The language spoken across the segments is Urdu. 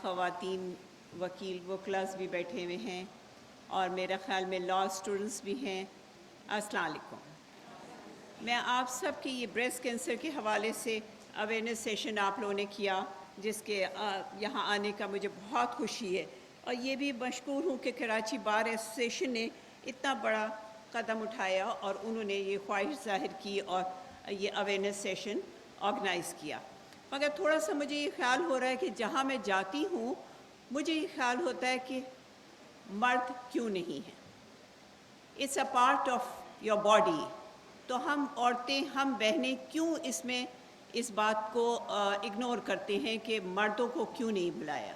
خواتین وکیل وکلاز بھی بیٹھے ہوئے ہیں اور میرا خیال میں لاء اسٹوڈنٹس بھی ہیں. السلام علیکم. میں آپ سب کی یہ بریسٹ کینسر کے حوالے سے اویئرنیس سیشن آپ لوگوں نے کیا، جس کے یہاں آنے کا مجھے بہت خوشی ہے، اور یہ بھی مشکور ہوں کہ کراچی بار ایسوسیشن نے اتنا بڑا قدم اٹھایا اور انہوں نے یہ خواہش ظاہر کی اور یہ اویئرنیس سیشن آرگنائز کیا. مگر تھوڑا سا مجھے یہ خیال ہو رہا ہے کہ جہاں میں جاتی ہوں مجھے یہ خیال ہوتا ہے کہ مرد کیوں نہیں ہیں. It's a part of your body. تو ہم عورتیں، ہم بہنیں کیوں اس بات کو اگنور کرتے ہیں کہ مردوں کو کیوں نہیں بلایا.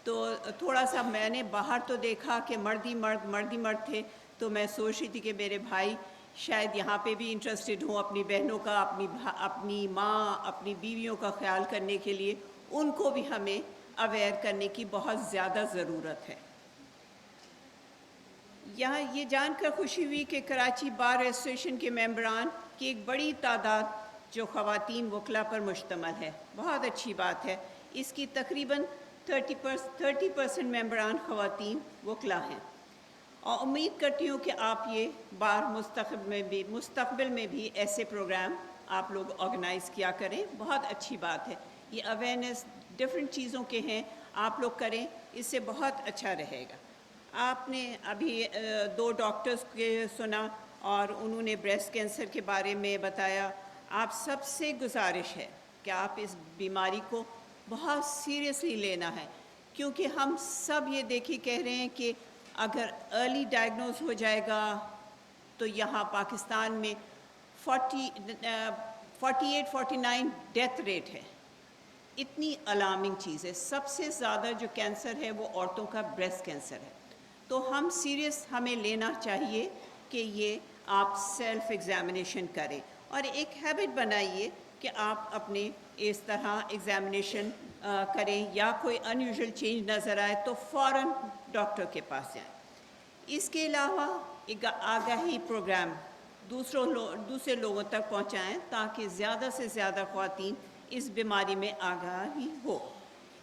تو تھوڑا سا میں نے باہر تو دیکھا کہ مرد ہی مرد تھے، تو میں سوچ رہی تھی کہ میرے بھائی شاید یہاں پہ بھی انٹرسٹڈ ہوں اپنی بہنوں کا، اپنی ماں، اپنی بیویوں کا خیال کرنے کے لیے. ان کو بھی ہمیں اویئر کرنے کی بہت زیادہ ضرورت ہے. یہاں یہ جان کر خوشی ہوئی کہ کراچی بار ایسوسیشن کے ممبران کی ایک بڑی تعداد جو خواتین وکلا پر مشتمل ہے. بہت اچھی بات ہے. اس کی تقریباً 30% ممبران خواتین وکلا ہیں، اور امید کرتی ہوں کہ آپ یہ بار مستقبل میں بھی ایسے پروگرام آپ لوگ آرگنائز کیا کریں. بہت اچھی بات ہے. یہ اویئرنیس ڈفرینٹ چیزوں کے ہیں، آپ لوگ کریں، اس سے بہت اچھا رہے گا. آپ نے ابھی 2 ڈاکٹرز کے سنا اور انہوں نے بریسٹ کینسر کے بارے میں بتایا. آپ سب سے گزارش ہے کہ آپ اس بیماری کو بہت سیریسلی لینا ہے، کیونکہ ہم سب یہ دیکھی کہہ رہے ہیں کہ اگر ارلی ڈائگنوز ہو جائے گا تو یہاں پاکستان میں 48-49 ڈیتھ ریٹ ہے. اتنی الارمنگ چیز ہے. سب سے زیادہ جو کینسر ہے وہ عورتوں کا بریسٹ کینسر ہے. تو ہمیں لینا چاہیے کہ یہ آپ سیلف ایگزامینیشن کریں، اور ایک ہیبٹ بنائیے کہ آپ اپنے اس طرح ایگزامینیشن کریں، یا کوئی انیوژل چینج نظر آئے تو فوراً ڈاکٹر کے پاس جائیں. اس کے علاوہ ایک آگاہی پروگرام دوسرے لوگوں تک پہنچائیں تاکہ زیادہ سے زیادہ خواتین اس بیماری میں آگاہی ہو.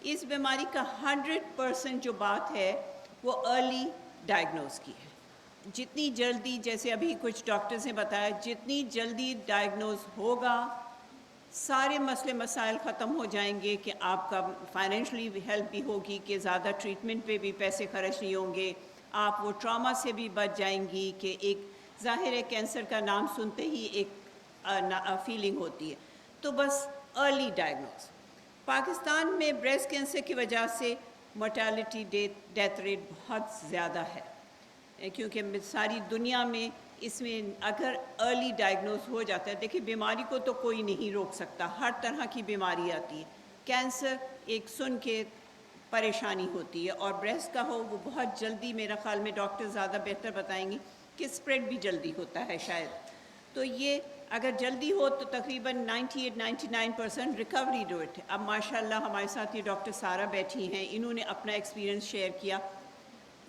اس بیماری کا 100% جو بات ہے وہ ارلی ڈائگنوز کی ہے. جتنی جلدی، جیسے ابھی کچھ ڈاکٹرز نے بتایا، جتنی جلدی ڈائگنوز ہوگا سارے مسئلے مسائل ختم ہو جائیں گے، کہ آپ کا فائنینشلی ہیلپ بھی ہوگی، کہ زیادہ ٹریٹمنٹ پہ بھی پیسے خرچ نہیں ہوں گے. آپ وہ ٹراما سے بھی بچ جائیں گی کہ ایک ظاہر ہے کینسر کا نام سنتے ہی ایک فیلنگ ہوتی ہے. تو بس ارلی ڈائگنوز. پاکستان میں بریسٹ کینسر کی وجہ سے mortality ڈیتھ ریٹ بہت زیادہ ہے، کیونکہ ساری دنیا میں اس میں اگر ارلی ڈائگنوز ہو جاتا ہے، دیکھیں بیماری کو تو کوئی نہیں روک سکتا، ہر طرح کی بیماری آتی ہے. کینسر ایک سن کے پریشانی ہوتی ہے، اور بریسٹ کا ہو وہ بہت جلدی، میرا خیال میں ڈاکٹر زیادہ بہتر بتائیں گی کہ اسپریڈ بھی جلدی ہوتا ہے شاید. تو یہ اگر جلدی ہو تو تقریباً 98-99% ریکوری ریٹ ہے. اب ماشاءاللہ ہمارے ساتھ یہ ڈاکٹر سارا بیٹھی ہیں، انہوں نے اپنا ایکسپیرینس شیئر کیا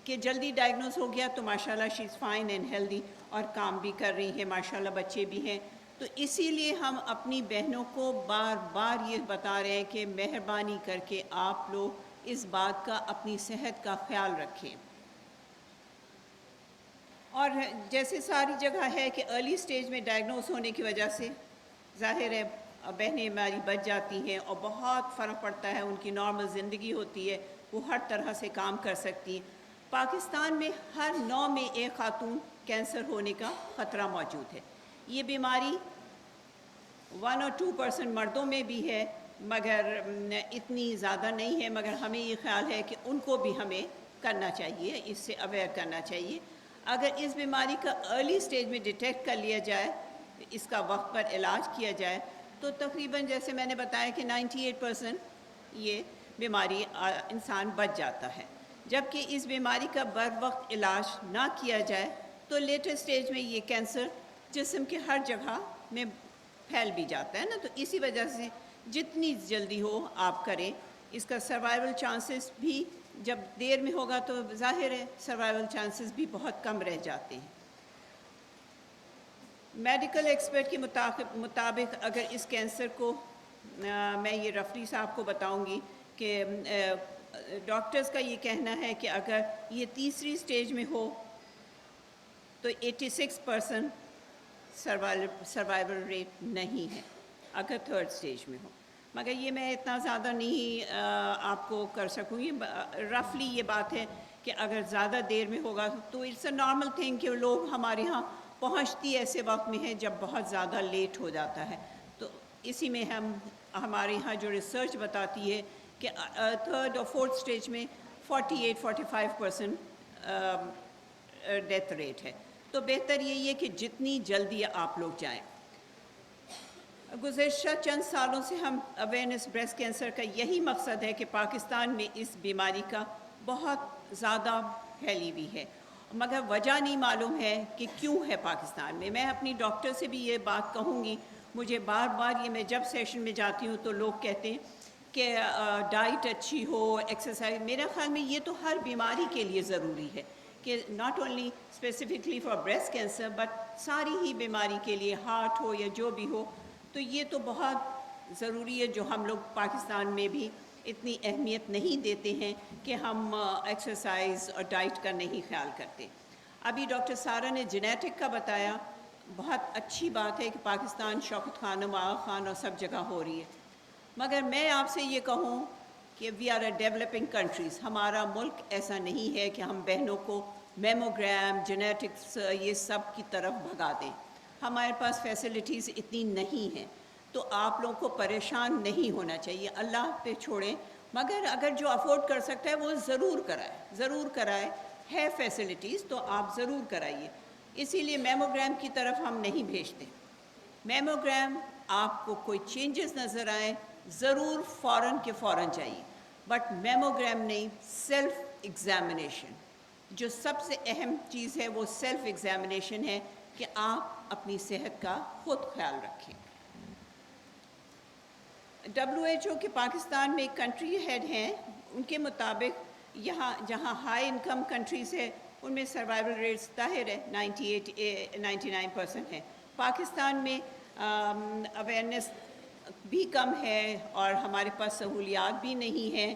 کہ جلدی ڈائگنوز ہو گیا تو ماشاءاللہ شی از فائن اینڈ ہیلدی، اور کام بھی کر رہی ہیں، ماشاءاللہ بچے بھی ہیں. تو اسی لیے ہم اپنی بہنوں کو بار بار یہ بتا رہے ہیں کہ مہربانی کر کے آپ لوگ اس بات کا، اپنی صحت کا خیال رکھیں. اور جیسے ساری جگہ ہے کہ ارلی سٹیج میں ڈائگنوز ہونے کی وجہ سے ظاہر ہے بہنیں ہماری بچ جاتی ہیں، اور بہت فرق پڑتا ہے، ان کی نارمل زندگی ہوتی ہے، وہ ہر طرح سے کام کر سکتی ہیں. پاکستان میں ہر 9 میں ایک خاتون کینسر ہونے کا خطرہ موجود ہے. یہ بیماری 1 اور 2% مردوں میں بھی ہے، مگر اتنی زیادہ نہیں ہے. مگر ہمیں یہ خیال ہے کہ ان کو بھی ہمیں کرنا چاہیے، اس سے اویئر کرنا چاہیے. اگر اس بیماری کا ارلی سٹیج میں ڈیٹیکٹ کر لیا جائے، اس کا وقت پر علاج کیا جائے، تو تقریباً جیسے میں نے بتایا کہ 98% یہ بیماری انسان بچ جاتا ہے. جبکہ اس بیماری کا بر وقت علاج نہ کیا جائے تو لیٹر سٹیج میں یہ کینسر جسم کے ہر جگہ میں پھیل بھی جاتا ہے نا. تو اسی وجہ سے جتنی جلدی ہو آپ کریں. اس کا سروائیول چانسز بھی جب دیر میں ہوگا تو ظاہر ہے سروائیول چانسز بھی بہت کم رہ جاتے ہیں. میڈیکل ایکسپرٹ کے مطابق اگر اس کینسر کو میں یہ رفلی صاحب کو بتاؤں گی کہ ڈاکٹرز کا یہ کہنا ہے کہ اگر یہ تیسری سٹیج میں ہو تو 86% سروائیول ریٹ نہیں ہے اگر تھرڈ سٹیج میں ہو. مگر یہ میں اتنا زیادہ نہیں آپ کو کر سکوں گی. رفلی یہ بات ہے کہ اگر زیادہ دیر میں ہوگا تو اٹس اے نارمل تھنگ کہ لوگ ہمارے ہاں پہنچتی ایسے وقت میں ہے جب بہت زیادہ لیٹ ہو جاتا ہے. تو اسی میں ہمارے یہاں جو ریسرچ بتاتی ہے کہ تھرڈ اور فورتھ سٹیج میں 48-45% ڈیتھ ریٹ ہے. تو بہتر یہی ہے کہ جتنی جلدی آپ لوگ جائیں. گزشتہ چند سالوں سے ہم اویئرنیس بریسٹ کینسر کا یہی مقصد ہے کہ پاکستان میں اس بیماری کا بہت زیادہ پھیلی ہوئی ہے مگر وجہ نہیں معلوم ہے کہ کیوں ہے پاکستان میں. میں اپنی ڈاکٹر سے بھی یہ بات کہوں گی. مجھے بار بار یہ میں جب سیشن میں جاتی ہوں تو لوگ کہتے ہیں کہ ڈائٹ اچھی ہو, ایکسرسائز. میرے خیال میں یہ تو ہر بیماری کے لیے ضروری ہے کہ not only specifically for breast cancer but ساری ہی بیماری کے لیے, ہارٹ ہو یا جو بھی ہو. تو یہ تو بہت ضروری ہے جو ہم لوگ پاکستان میں بھی اتنی اہمیت نہیں دیتے ہیں کہ ہم ایکسرسائز اور ڈائٹ کا نہیں خیال کرتے. ابھی ڈاکٹر سارہ نے جینیٹک کا بتایا, بہت اچھی بات ہے کہ پاکستان شوکت خانم آغا خان اور سب جگہ ہو رہی ہے. مگر میں آپ سے یہ کہوں کہ we are a developing countries. ہمارا ملک ایسا نہیں ہے کہ ہم بہنوں کو میموگرام, جینیٹکس یہ سب کی طرف بھگا دیں. ہمارے پاس فیسلٹیز اتنی نہیں ہیں تو آپ لوگوں کو پریشان نہیں ہونا چاہیے. اللہ پہ چھوڑیں. مگر اگر جو افورڈ کر سکتا ہے وہ ضرور کرائے. ہے فیسلٹیز تو آپ ضرور کرائیے. اسی لیے میموگرام کی طرف ہم نہیں بھیجتے. میموگرام آپ کو کوئی چینجز نظر آئیں ضرور فوراً کے فوراً چاہیے بٹ میموگرام نہیں, سیلف ایگزامینیشن. جو سب سے اہم چیز ہے وہ سیلف ایگزامینیشن ہے کہ آپ اپنی صحت کا خود خیال رکھیں. WHO کے پاکستان میں کنٹری ہیڈ ہیں, ان کے مطابق یہاں جہاں ہائی انکم کنٹریز ہے ان میں سروائیول ریٹس ظاہر ہے 98-99% ہے. پاکستان میں اویئرنیس بھی کم ہے اور ہمارے پاس سہولیات بھی نہیں ہیں.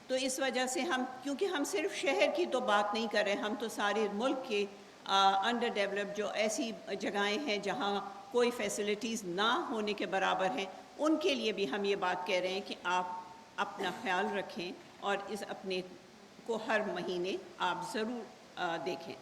تو اس وجہ سے کیونکہ ہم صرف شہر کی تو بات نہیں کر رہے, ہم تو سارے ملک کے انڈر ڈیولپ جو ایسی جگہیں ہیں جہاں کوئی فیسلٹیز نہ ہونے کے برابر ہیں, ان کے لیے بھی ہم یہ بات کہہ رہے ہیں کہ آپ اپنا خیال رکھیں اور اس اپنے کو ہر مہینے آپ ضرور دیکھیں.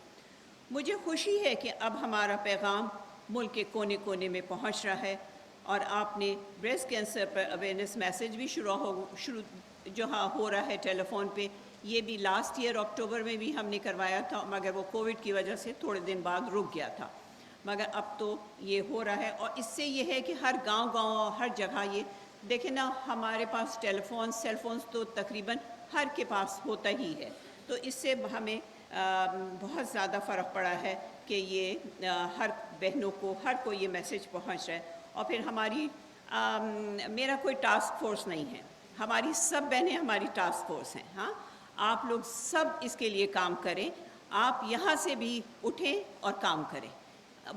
مجھے خوشی ہے کہ اب ہمارا پیغام ملک کے کونے کونے میں پہنچ رہا ہے اور آپ نے بریسٹ کینسر پر اویئرنیس میسیج بھی شروع ہو رہا ہے ٹیلی فون پہ. یہ بھی لاسٹ ایئر اکتوبر میں بھی ہم نے کروایا تھا مگر وہ کووڈ کی وجہ سے تھوڑے دن بعد رک گیا تھا. مگر اب تو یہ ہو رہا ہے اور اس سے یہ ہے کہ ہر گاؤں ہر جگہ یہ دیکھیں نا, ہمارے پاس ٹیلی فون سیل فونز تو تقریباً ہر کے پاس ہوتا ہی ہے. تو اس سے ہمیں بہت زیادہ فرق پڑا ہے کہ یہ ہر بہنوں کو ہر کوئی یہ میسیج پہنچ رہا ہے. اور پھر میرا کوئی ٹاسک فورس نہیں ہے, ہماری سب بہنیں ہماری ٹاسک فورس ہیں. ہاں, آپ لوگ سب اس کے لیے کام کریں. آپ یہاں سے بھی اٹھیں اور کام کریں.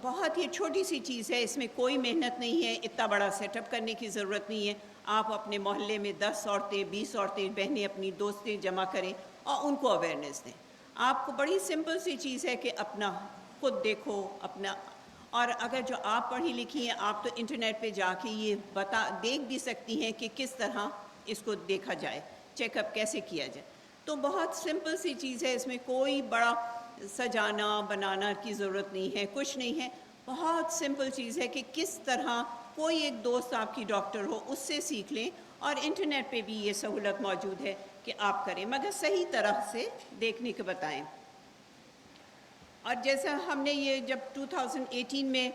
بہت ہی چھوٹی سی چیز ہے, اس میں کوئی محنت نہیں ہے, اتنا بڑا سیٹ اپ کرنے کی ضرورت نہیں ہے. آپ اپنے محلے میں 10 عورتیں 20 عورتیں بہنیں اپنی دوستیں جمع کریں اور ان کو اویئرنیس دیں. آپ کو بڑی سمپل سی چیز ہے کہ اپنا خود دیکھو اپنا. اور اگر جو آپ پڑھی لکھی ہیں آپ تو انٹرنیٹ پہ جا کے یہ دیکھ بھی سکتی ہیں کہ کس طرح اس کو دیکھا جائے, چیک اپ کیسے کیا جائے. تو بہت سمپل سی چیز ہے, اس میں کوئی بڑا سجانا بنانا کی ضرورت نہیں ہے, کچھ نہیں ہے. بہت سمپل چیز ہے کہ کس طرح کوئی ایک دوست آپ کی ڈاکٹر ہو اس سے سیکھ لیں. اور انٹرنیٹ پہ بھی یہ سہولت موجود ہے کہ آپ کریں مگر صحیح طرح سے دیکھنے کے بتائیں. اور جیسا ہم نے یہ جب 2018 میں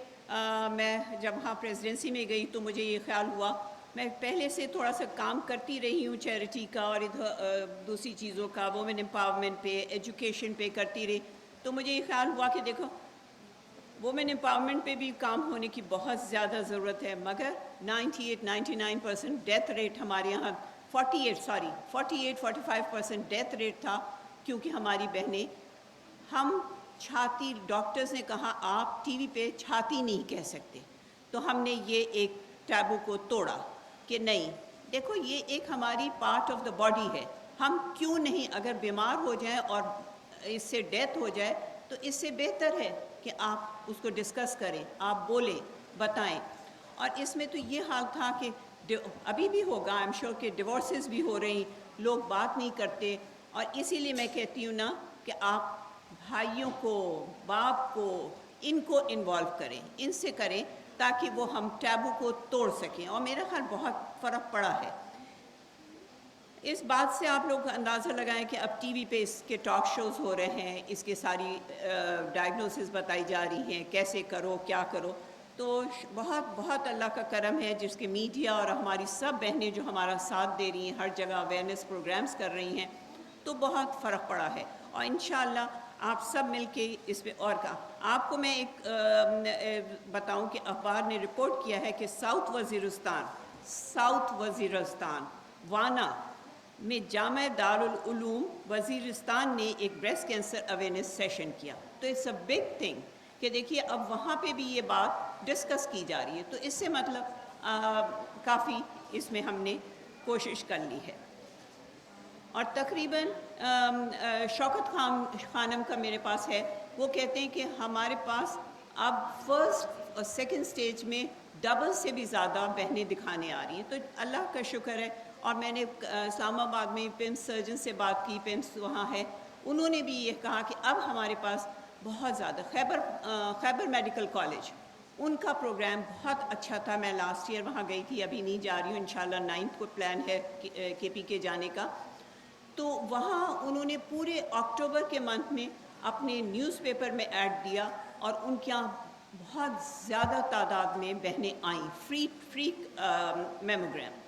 میں جب وہاں پریزیڈنسی میں گئی تو مجھے یہ خیال ہوا, میں پہلے سے تھوڑا سا کام کرتی رہی ہوں چیریٹی کا اور ادھر دوسری چیزوں کا, وومن امپاورمنٹ پہ ایجوکیشن پہ کرتی رہی. تو مجھے یہ خیال ہوا کہ دیکھو وومن امپاورمنٹ پہ بھی کام ہونے کی بہت زیادہ ضرورت ہے مگر 98-99% ڈیتھ ریٹ ہمارے یہاں 48-45% ڈیتھ ریٹ تھا کیونکہ ہماری بہنیں ہم چھاتی, ڈاکٹرز نے کہا آپ ٹی وی پہ چھاتی نہیں کہہ سکتے. تو ہم نے یہ ایک ٹیبو کو توڑا کہ نہیں, دیکھو یہ ایک ہماری پارٹ آف دا باڈی ہے. ہم کیوں نہیں, اگر بیمار ہو جائیں اور اس سے ڈیتھ ہو جائے تو اس سے بہتر ہے کہ آپ اس کو ڈسکس کریں, آپ بولیں, بتائیں. اور اس میں تو یہ حال تھا کہ ابھی بھی ہوگا, آئی ایم شیور کہ ڈیورسز بھی ہو رہی, لوگ بات نہیں کرتے. اور اسی لیے میں کہتی ہوں نا کہ آپ بھائیوں کو, باپ کو, ان کو انوالو کریں, ان سے کریں تاکہ وہ ہم ٹیبو کو توڑ سکیں. اور میرا خیال بہت فرق پڑا ہے. اس بات سے آپ لوگ اندازہ لگائیں کہ اب ٹی وی پہ اس کے ٹاک شوز ہو رہے ہیں, اس کے ساری ڈائگنوسس بتائی جا رہی ہیں, کیسے کرو, کیا کرو. تو بہت بہت اللہ کا کرم ہے جس کے میڈیا اور ہماری سب بہنیں جو ہمارا ساتھ دے رہی ہیں, ہر جگہ اویئرنیس پروگرامز کر رہی ہیں, تو بہت فرق پڑا ہے. اور انشاءاللہ آپ سب مل کے اس پہ اور کا. آپ کو میں ایک بتاؤں کہ اخبار نے رپورٹ کیا ہے کہ ساؤتھ وزیرستان وانا میں جامعہ دارالعلوم وزیرستان نے ایک بریسٹ کینسر اویئرنیس سیشن کیا. تو اٹس اے بگ تھنگ کہ دیکھیے اب وہاں پہ بھی یہ بات ڈسکس کی جا رہی ہے. تو اس سے مطلب کافی اس میں ہم نے کوشش کر لی ہے. اور تقریباً شوکت خانم کا میرے پاس ہے, وہ کہتے ہیں کہ ہمارے پاس اب فرسٹ اور سیکنڈ سٹیج میں ڈبل سے بھی زیادہ بہنیں دکھانے آ رہی ہیں. تو اللہ کا شکر ہے. اور میں نے اسلام آباد میں پیمس سرجن سے بات کی, پیمس وہاں ہے, انہوں نے بھی یہ کہا کہ اب ہمارے پاس بہت زیادہ خیبر میڈیکل کالج, ان کا پروگرام بہت اچھا تھا. میں لاسٹ ایئر وہاں گئی تھی, ابھی نہیں جا رہی ہوں, انشاءاللہ 9 کو پلان ہے کے پی کے جانے کا. تو وہاں انہوں نے پورے اکتوبر کے منتھ میں اپنے نیوز پیپر میں ایڈ دیا, اور ان کے یہاں بہت زیادہ تعداد میں بہنیں آئیں. فری میموگرام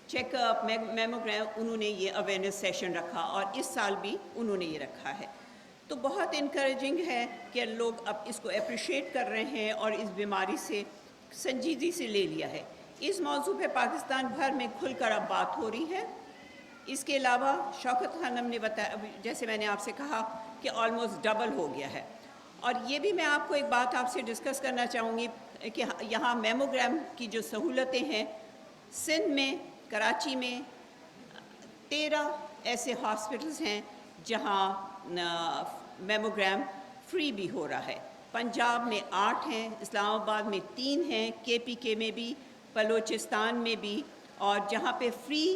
چیک اپ, میموگرام, انہوں نے یہ اویئرنیس سیشن رکھا, اور اس سال بھی انہوں نے یہ رکھا ہے. تو بہت انکریجنگ ہے کہ لوگ اب اس کو اپریشیٹ کر رہے ہیں اور اس بیماری سے سنجیدگی سے لے لیا ہے. اس موضوع پہ پاکستان بھر میں کھل کر اب بات ہو رہی ہے. اس کے علاوہ شوکت خانم نے بتایا, جیسے میں نے آپ سے کہا, کہ آلموسٹ ڈبل ہو گیا ہے. اور یہ بھی میں آپ کو ایک بات آپ سے ڈسکس کرنا چاہوں گی کہ یہاں میموگرام کی جو سہولتیں ہیں, سندھ میں, کراچی میں 13 ایسے ہاسپٹلز ہیں جہاں میموگرام فری بھی ہو رہا ہے. پنجاب میں 8 ہیں, اسلام آباد میں 3 ہیں, کے پی کے میں بھی, بلوچستان میں بھی, اور جہاں پہ فری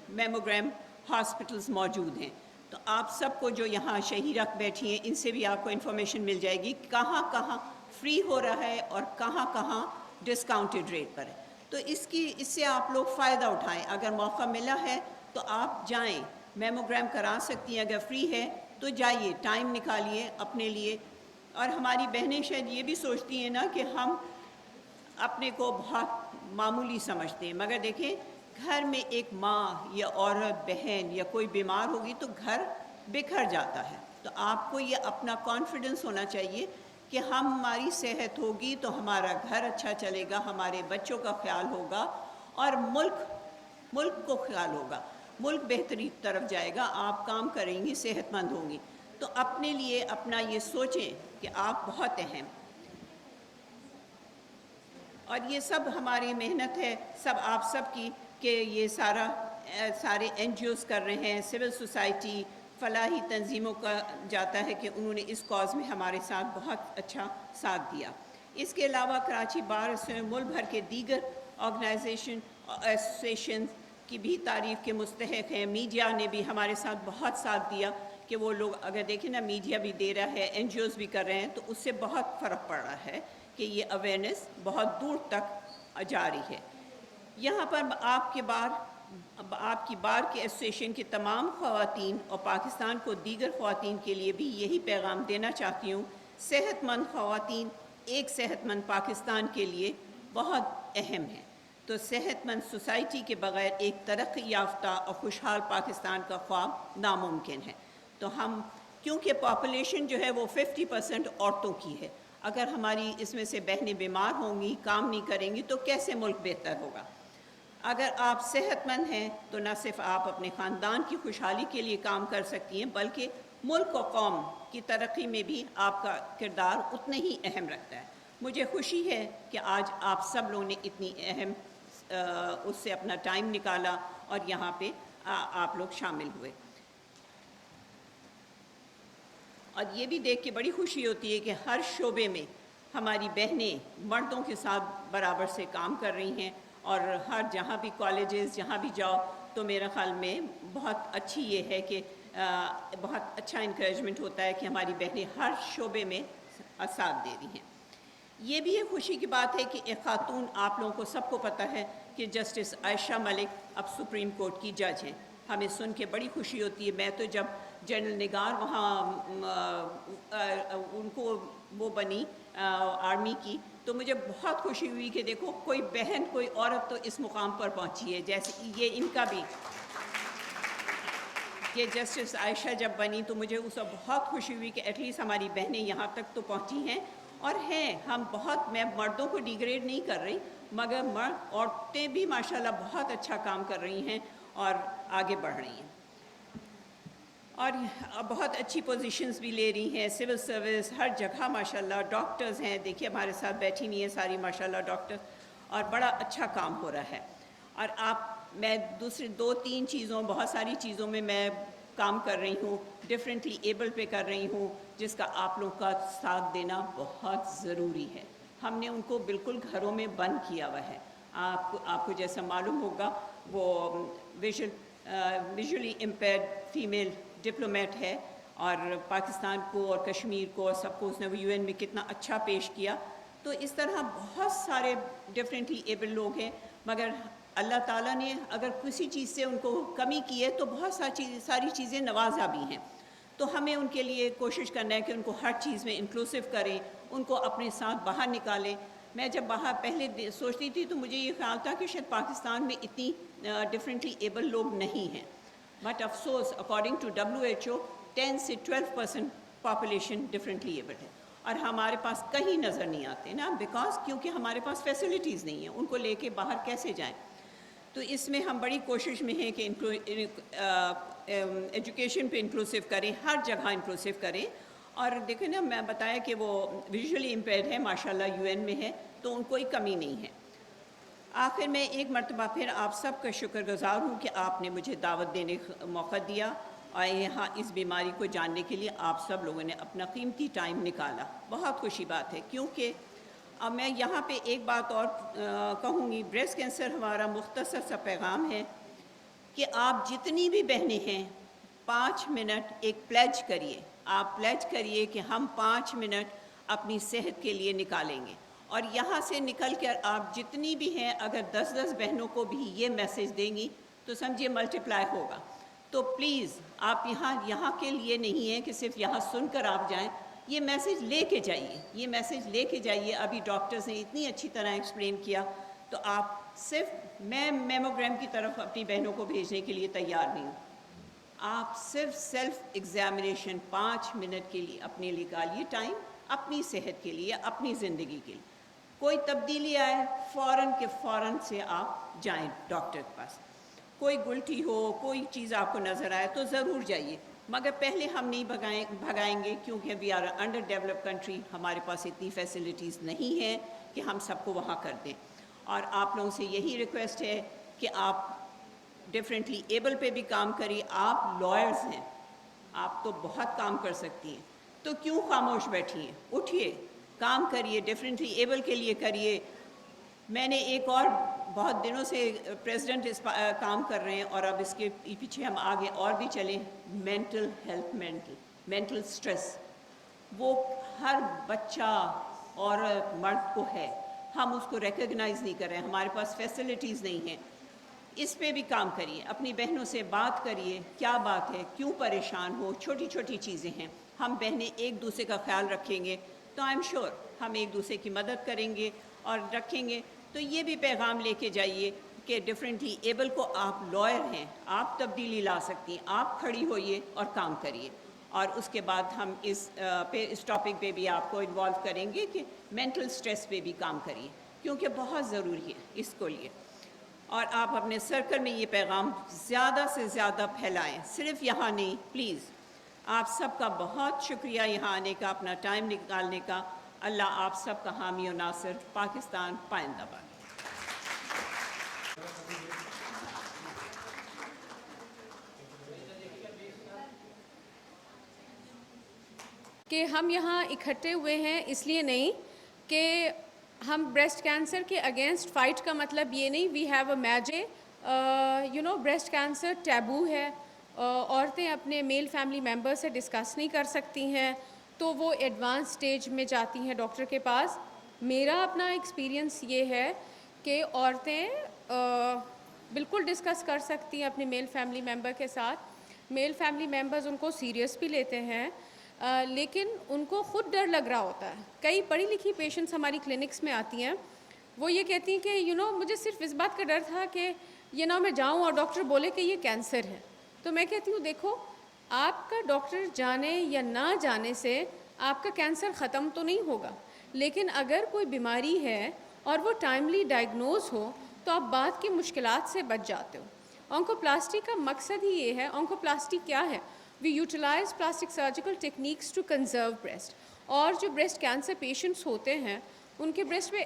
میموگرام ہاسپٹلز موجود ہیں. تو آپ سب کو جو یہاں شہری رکھ بیٹھی ہیں, ان سے بھی آپ کو انفارمیشن مل جائے گی کہاں کہاں فری ہو رہا ہے اور کہاں کہاں ڈسکاؤنٹڈ ریٹ پر ہے. تو اس سے آپ لوگ فائدہ اٹھائیں. اگر موقع ملا ہے تو آپ جائیں, میموگرام کرا سکتی ہیں. اگر فری ہے تو جائیے, ٹائم نکالیے اپنے لیے. اور ہماری بہنیں شاید یہ بھی سوچتی ہیں نا کہ ہم اپنے کو بہت معمولی سمجھتے ہیں, مگر دیکھیں گھر میں ایک ماں یا عورت, بہن یا کوئی بیمار ہوگی تو گھر بکھر جاتا ہے. تو آپ کو یہ اپنا کانفیڈنس ہونا چاہیے کہ ہماری صحت ہوگی تو ہمارا گھر اچھا چلے گا, ہمارے بچوں کا خیال ہوگا, اور ملک کو خیال ہوگا, ملک بہتری طرف جائے گا. آپ کام کریں گی, صحت مند ہوں گی. تو اپنے لیے اپنا یہ سوچیں کہ آپ بہت اہم, اور یہ سب ہماری محنت ہے, سب آپ سب کی, کہ یہ سارے این جی اوز کر رہے ہیں, سول سوسائٹی, فلاحی تنظیموں کا جاتا ہے کہ انہوں نے اس کاز میں ہمارے ساتھ بہت اچھا ساتھ دیا. اس کے علاوہ کراچی بار ایسوسیشن, ملک بھر کے دیگر آرگنائزیشن ایسوسیشن کی بھی تعریف کے مستحق ہیں. میڈیا نے بھی ہمارے ساتھ بہت ساتھ دیا کہ وہ لوگ, اگر دیکھیں نا, میڈیا بھی دے رہا ہے, این جی اوز بھی کر رہے ہیں, تو اس سے بہت فرق پڑ رہا ہے کہ یہ اویئرنیس بہت دور تک جاری ہے. یہاں پر آپ کی بار کے ایسوسیشن کی تمام خواتین اور پاکستان کو دیگر خواتین کے لیے بھی یہی پیغام دینا چاہتی ہوں. صحت مند خواتین ایک صحت مند پاکستان کے لیے بہت اہم ہے. تو صحت مند سوسائٹی کے بغیر ایک ترقی یافتہ اور خوشحال پاکستان کا خواب ناممکن ہے. تو ہم, کیونکہ پاپولیشن جو ہے وہ 50% عورتوں کی ہے, اگر ہماری اس میں سے بہنیں بیمار ہوں گی, کام نہیں کریں گی, تو کیسے ملک بہتر ہوگا. اگر آپ صحت مند ہیں تو نہ صرف آپ اپنے خاندان کی خوشحالی کے لیے کام کر سکتی ہیں, بلکہ ملک و قوم کی ترقی میں بھی آپ کا کردار اتنا ہی اہم رکھتا ہے. مجھے خوشی ہے کہ آج آپ سب لوگوں نے اتنی اہم اس سے اپنا ٹائم نکالا اور یہاں پہ آپ لوگ شامل ہوئے. اور یہ بھی دیکھ کے بڑی خوشی ہوتی ہے کہ ہر شعبے میں ہماری بہنیں مردوں کے ساتھ برابر سے کام کر رہی ہیں، اور ہر جہاں بھی کالجز جہاں بھی جاؤ تو میرا خیال میں بہت اچھی یہ ہے کہ بہت اچھا انکریجمنٹ ہوتا ہے کہ ہماری بہنیں ہر شعبے میں ساتھ دے رہی ہیں۔ یہ بھی ایک خوشی کی بات ہے کہ ایک خاتون، آپ لوگوں کو سب کو پتہ ہے کہ جسٹس عائشہ ملک اب سپریم کورٹ کی جج ہیں۔ ہمیں سن کے بڑی خوشی ہوتی ہے۔ میں تو جب جنرل نگار وہاں ان کو وہ بنی آرمی کی، تو مجھے بہت خوشی ہوئی کہ دیکھو کوئی بہن، کوئی عورت تو اس مقام پر پہنچی ہے۔ جیسے یہ ان کا بھی، کہ جسٹس عائشہ جب بنی تو مجھے اس وقت بہت خوشی ہوئی کہ ایٹ لیسٹ ہماری بہنیں یہاں تک تو پہنچی ہیں۔ اور ہیں ہم بہت، میں مردوں کو ڈیگریڈ نہیں کر رہی، مگر عورتیں بھی ماشاءاللہ بہت اچھا کام کر رہی ہیں اور آگے بڑھ رہی ہیں، اور بہت اچھی پوزیشنز بھی لے رہی ہیں، سول سروس ہر جگہ ماشاءاللہ۔ ڈاکٹرز ہیں، دیکھیے ہمارے ساتھ بیٹھی ہوئی ہیں ساری ماشاءاللہ ڈاکٹر، اور بڑا اچھا کام ہو رہا ہے۔ اور میں دوسری 2-3 چیزوں، بہت ساری چیزوں میں کام کر رہی ہوں، ڈفرینٹلی ایبل پہ کر رہی ہوں، جس کا آپ لوگ کا ساتھ دینا بہت ضروری ہے۔ ہم نے ان کو بالکل گھروں میں بند کیا ہوا ہے۔ آپ کو جیسا معلوم ہوگا، وہ ویژولی امپیئرڈ فیمیل ڈپلومیٹ ہے، اور پاکستان کو اور کشمیر کو اور سب کو اس نے UN میں کتنا اچھا پیش کیا۔ تو اس طرح بہت سارے ڈفرینٹلی ایبل لوگ ہیں، مگر اللہ تعالیٰ نے اگر کسی چیز سے ان کو کمی کی ہے تو بہت ساری چیزیں نوازا بھی ہیں۔ تو ہمیں ان کے لیے کوشش کرنا ہے کہ ان کو ہر چیز میں انکلوسیو کریں، ان کو اپنے ساتھ باہر نکالیں۔ میں جب باہر پہلے سوچتی تھی تو مجھے یہ خیال تھا کہ شاید پاکستان میں اتنی ڈفرینٹلی ایبل لوگ نہیں ہیں، بٹ افسوس اکارڈنگ ٹو WHO 10 سے 12% پاپولیشن ڈفرینٹلی ایبل ہے، اور ہمارے پاس کہیں نظر نہیں آتے نا، کیونکہ ہمارے پاس فیسلٹیز نہیں ہیں، ان کو لے کے باہر کیسے جائیں۔ تو اس میں ہم بڑی کوشش میں ہیں کہ ایجوکیشن پہ انکلوسیو کریں، ہر جگہ انکلوسیو کریں۔ اور دیکھیں نا، میں بتایا کہ وہ ویژولی امپیئرڈ ہے، ماشاءاللہ UN میں ہے، تو ان کوئی کمی نہیں ہے۔ آخر میں ایک مرتبہ پھر آپ سب کا شکر گزار ہوں کہ آپ نے مجھے دعوت دینے کا موقع دیا، اور یہاں اس بیماری کو جاننے کے لیے آپ سب لوگوں نے اپنا قیمتی ٹائم نکالا۔ بہت خوشی بات ہے، کیونکہ اب میں یہاں پہ ایک بات اور کہوں گی۔ بریسٹ کینسر ہمارا مختصر سا پیغام ہے کہ آپ جتنی بھی بہنیں ہیں 5 منٹ ایک پلیج کریے۔ آپ پلیج کریے کہ ہم 5 منٹ اپنی صحت کے لیے نکالیں گے، اور یہاں سے نکل کر آپ جتنی بھی ہیں اگر 10 بہنوں کو بھی یہ میسیج دیں گی تو سمجھیے ملٹیپلائی ہوگا۔ تو پلیز آپ یہاں کے لیے نہیں ہیں کہ صرف یہاں سن کر آپ جائیں، یہ میسیج لے کے جائیے، یہ میسیج لے کے جائیے۔ ابھی ڈاکٹرز نے اتنی اچھی طرح ایکسپلین کیا، تو آپ صرف، میں میموگرام کی طرف اپنی بہنوں کو بھیجنے کے لیے تیار نہیں ہوں، آپ صرف سیلف ایگزامینیشن 5 منٹ کے لیے اپنے نکالیے ٹائم، اپنی صحت کے لیے، اپنی زندگی کے لیے۔ کوئی تبدیلی آئے فوراً کے فوراً سے آپ جائیں ڈاکٹر کے پاس۔ کوئی گلٹی ہو، کوئی چیز آپ کو نظر آئے تو ضرور جائیے، مگر پہلے ہم نہیں بھگائیں گے، کیونکہ we are under develop country, ہمارے پاس اتنی فیسلٹیز نہیں ہیں کہ ہم سب کو وہاں کر دیں۔ اور آپ لوگوں سے یہی ریکویسٹ ہے کہ آپ ڈفرینٹلی ایبل پہ بھی کام کریے۔ آپ لائرز ہیں، آپ تو بہت کام کر سکتی ہیں، تو کیوں خاموش بیٹھی ہیں؟ اٹھیے، کام کریے، ڈفرینٹلی ایبل کے لیے کریے۔ میں نے ایک اور، بہت دنوں سے پریزیڈنٹ اس کام کر رہے ہیں، اور اب اس کے پیچھے ہم آگے اور بھی چلیں۔ مینٹل ہیلتھ، مینٹل سٹریس، وہ ہر بچہ، عورت، مرد کو ہے، ہم اس کو ریکگنائز نہیں کر رہے ہیں، ہمارے پاس فیسلٹیز نہیں ہیں۔ اس پہ بھی کام کریے، اپنی بہنوں سے بات کریے، کیا بات ہے، کیوں پریشان ہو، چھوٹی چھوٹی چیزیں ہیں۔ ہم بہنیں ایک دوسرے کا خیال رکھیں گے تو آئی ایم شیور ہم ایک دوسرے کی مدد کریں گے اور رکھیں گے۔ تو یہ بھی پیغام لے کے جائیے کہ ڈفرینٹلی ایبل کو، آپ لائر ہیں، آپ تبدیلی لا سکتی ہیں، آپ کھڑی ہوئیے اور کام کریے۔ اور اس کے بعد ہم اس ٹاپک پہ بھی آپ کو انوالو کریں گے کہ مینٹل سٹریس پہ بھی کام کریے، کیونکہ بہت ضروری ہے اس کو لیے۔ اور آپ اپنے سرکل میں یہ پیغام زیادہ سے زیادہ پھیلائیں، صرف یہاں نہیں، پلیز۔ آپ سب کا بہت شکریہ یہاں آنے کا، اپنا ٹائم نکالنے کا۔ اللہ آپ سب کا حامی و ناصر۔ پاکستان پائندہ باد۔ کہ ہم یہاں اکٹھے ہوئے ہیں اس لیے نہیں کہ ہم بریسٹ کینسر کے اگینسٹ فائٹ کا مطلب یہ نہیں we have a major breast cancer taboo ہے، عورتیں اپنے میل فیملی ممبر سے ڈسکس نہیں کر سکتی ہیں تو وہ ایڈوانس سٹیج میں جاتی ہیں ڈاکٹر کے پاس. میرا اپنا ایکسپیرینس یہ ہے کہ عورتیں بالکل ڈسکس کر سکتی ہیں اپنے میل فیملی ممبر کے ساتھ. میل فیملی ممبرز ان کو سیریس بھی لیتے ہیں لیکن ان کو خود ڈر لگ رہا ہوتا ہے. کئی پڑھی لکھی پیشنٹس ہماری کلینکس میں آتی ہیں، وہ یہ کہتی ہیں کہ مجھے صرف اس بات کا ڈر تھا کہ میں جاؤں اور ڈاکٹر بولے کہ یہ کینسر ہے. تو میں کہتی ہوں دیکھو، آپ کا ڈاکٹر جانے یا نہ جانے سے آپ کا کینسر ختم تو نہیں ہوگا، لیکن اگر کوئی بیماری ہے اور وہ ٹائملی ڈائگنوز ہو تو آپ بعد کی مشکلات سے بچ جاتے ہو. آنکوپلاسٹی کا مقصد ہی یہ ہے. آنکوپلاسٹی کیا ہے؟ We utilize plastic surgical techniques to conserve breast. اور جو بریسٹ کینسر پیشنٹس ہوتے ہیں ان کے بریسٹ پہ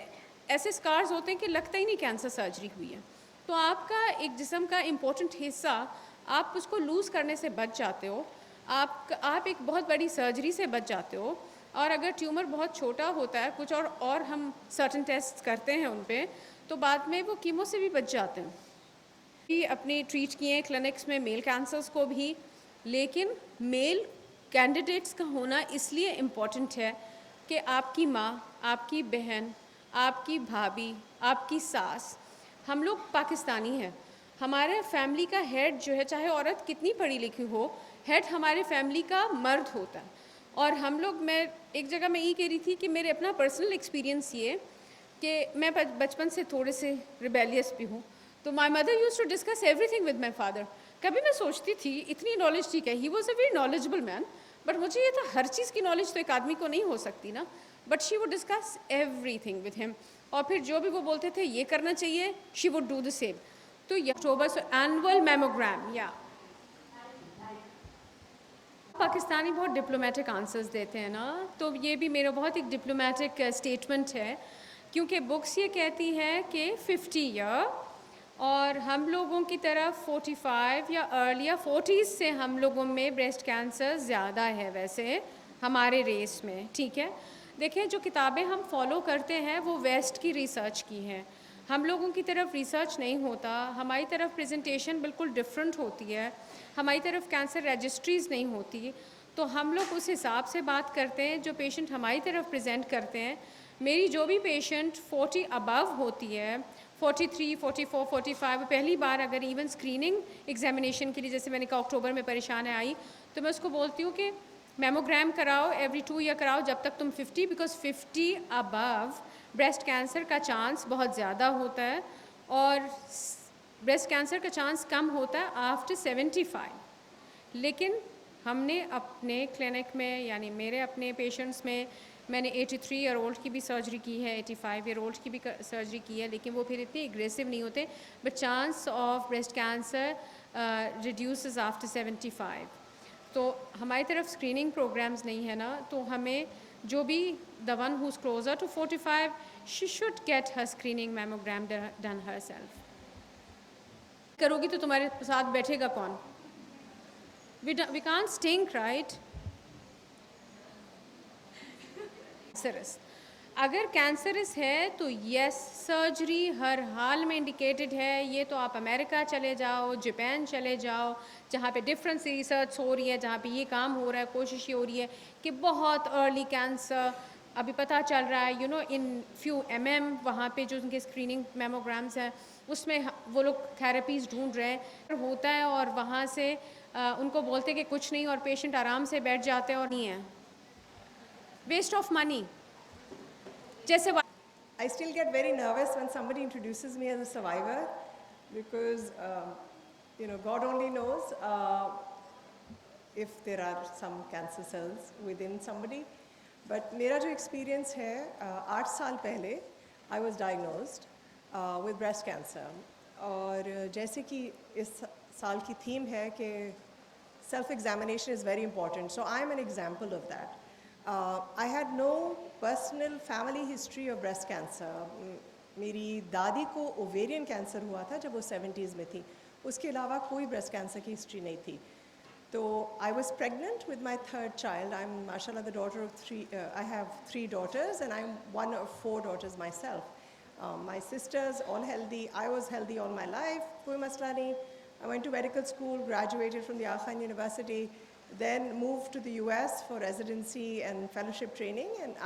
ایسے اسکارز ہوتے ہیں کہ لگتا ہی نہیں کینسر سرجری ہوئی ہے. تو آپ کا ایک جسم کا امپورٹنٹ حصہ آپ اس کو لوز کرنے سے بچ جاتے ہو. آپ ایک بہت بڑی سرجری سے بچ جاتے ہو. اور اگر ٹیومر بہت چھوٹا ہوتا ہے کچھ اور ہم سرٹن ٹیسٹ کرتے ہیں ان پہ تو بعد میں وہ کیمو سے بھی بچ جاتے ہیں. اپنے ٹریٹ کیے ہیں کلینکس میں میل کینسرز کو بھی، لیکن میل کینڈیڈیٹس کا ہونا اس لیے امپورٹنٹ ہے کہ آپ کی ماں، آپ کی بہن، آپ کی بھابھی، آپ کی ساس، ہم لوگ پاکستانی ہیں. ہمارے فیملی کا ہیڈ جو ہے، چاہے عورت کتنی پڑھی لکھی ہو، ہیڈ ہمارے فیملی کا مرد ہوتا ہے. اور ہم لوگ، میں ایک جگہ میں یہ کہہ رہی تھی کہ میرے اپنا پرسنل ایکسپیرینس یہ کہ میں بچپن سے تھوڑے سے ریبیلیس بھی ہوں. تو my mother used to discuss everything with my father. کبھی میں سوچتی تھی اتنی نالج ٹھیک ہے، he was a very knowledgeable man, but مجھے یہ تھا ہر چیز کی نالج تو ایک آدمی کو نہیں ہو سکتی نا. But she would discuss everything with ہم، اور پھر جو بھی وہ بولتے تھے یہ کرنا چاہیے she would do the same. تو اکتوبر سے اینول میموگرام یا پاکستانی بہت ڈپلومیٹک آنسرز دیتے ہیں نا، تو یہ بھی میرا بہت ایک ڈپلومیٹک اسٹیٹمنٹ ہے کیونکہ بکس یہ کہتی ہے کہ 50 ایئر اور ہم لوگوں کی طرف 45 یا ارلی 40s سے ہم لوگوں میں بریسٹ کینسر زیادہ ہے ویسے ہمارے ریس میں. ٹھیک ہے، دیکھیں جو کتابیں ہم فالو کرتے ہیں وہ ویسٹ کی ریسرچ کی ہیں. ہم لوگوں کی طرف ریسرچ نہیں ہوتا، ہماری طرف پریزنٹیشن بالکل ڈفرینٹ ہوتی ہے، ہماری طرف کینسر رجسٹریز نہیں ہوتی. تو ہم لوگ اس حساب سے بات کرتے ہیں جو پیشنٹ ہماری طرف پریزنٹ کرتے ہیں. میری جو بھی پیشنٹ 40 ابو ہوتی ہے، 43 44 45، پہلی بار اگر ایون اسکریننگ ایگزامینیشن کے لیے، جیسے میں نے کہا اکتوبر میں پریشان آئی، تو میں اس کو بولتی ہوں کہ میموگرام کراؤ ایوری 2 ایئر کراؤ جب تک تم 50، بیکاز 50 ابو بریسٹ کینسر کا چانس بہت زیادہ ہوتا ہے اور بریسٹ کینسر کا چانس کم ہوتا ہے آفٹر 75. لیکن ہم نے اپنے کلینک میں، یعنی میرے اپنے پیشنٹس میں نے 83 ایئر اولڈ کی بھی سرجری کی ہے، 85 ایئر اولڈ کی بھی سرجری کی ہے، لیکن وہ پھر اتنے اگریسو نہیں ہوتے. But chance of breast cancer reduces after 75. تو ہماری طرف اسکریننگ پروگرامز نہیں ہے نا، تو ہمیں جو بھی the one who's closer to 45 she should get her screening mammogram done herself. کرو گی تو تمہارے ساتھ بیٹھے گا کون؟ we can't stink, right? Cancerous اگر کینسرس ہے تو یس سرجری ہر حال میں انڈیکیٹڈ ہے. یہ تو آپ امریکہ چلے جاؤ، جاپان چلے جاؤ، جہاں پہ ڈفرینٹ ریسرچ ہو رہی ہے، جہاں پہ یہ کام ہو رہا ہے، کوشش یہ ہو رہی ہے کہ بہت ارلی کینسر ابھی پتہ چل رہا ہے ان فیو وہاں پہ جو ان کے اسکریننگ میموگرامس ہیں اس میں وہ لوگ تھراپیز ڈھونڈ رہے ہیں ہوتا ہے، اور وہاں سے ان کو بولتے کہ کچھ نہیں اور پیشنٹ آرام سے بیٹھ جاتے ہیں اور نہیں ہے ویسٹ آف منی. جیسے I still get very nervous when somebody introduces me as a survivor because, God only knows if there are some cancer cells within somebody. But میرا جو ایکسپیرینس ہے 8 سال پہلے I was diagnosed with breast cancer. اور جیسے کہ اس سال کی تھیم ہے کہ self examination is very important, so I am an example of that. I had no personal family history of breast cancer. میری دادی کو اوویرین کینسر ہوا تھا جب وہ 70s میں تھی، اس کے علاوہ کوئی بریسٹ کینسر کی ہسٹری نہیں تھی. So I was pregnant with my third child. I'm, mashallah, the daughter of three. I have 3 daughters, and I'm one of 4 daughters myself. My sisters all healthy. I was healthy all my life. Koi masla nahi. I went to medical school, graduated from the Aga Khan University, then moved to the US for residency and fellowship training. And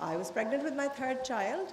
I was pregnant with my third child.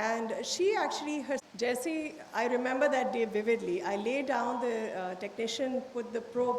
And she actually, Jesse, I remember that day vividly. I lay down, the technician put the probe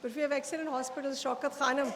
But we have excellent hospitals. Shaukat Khanum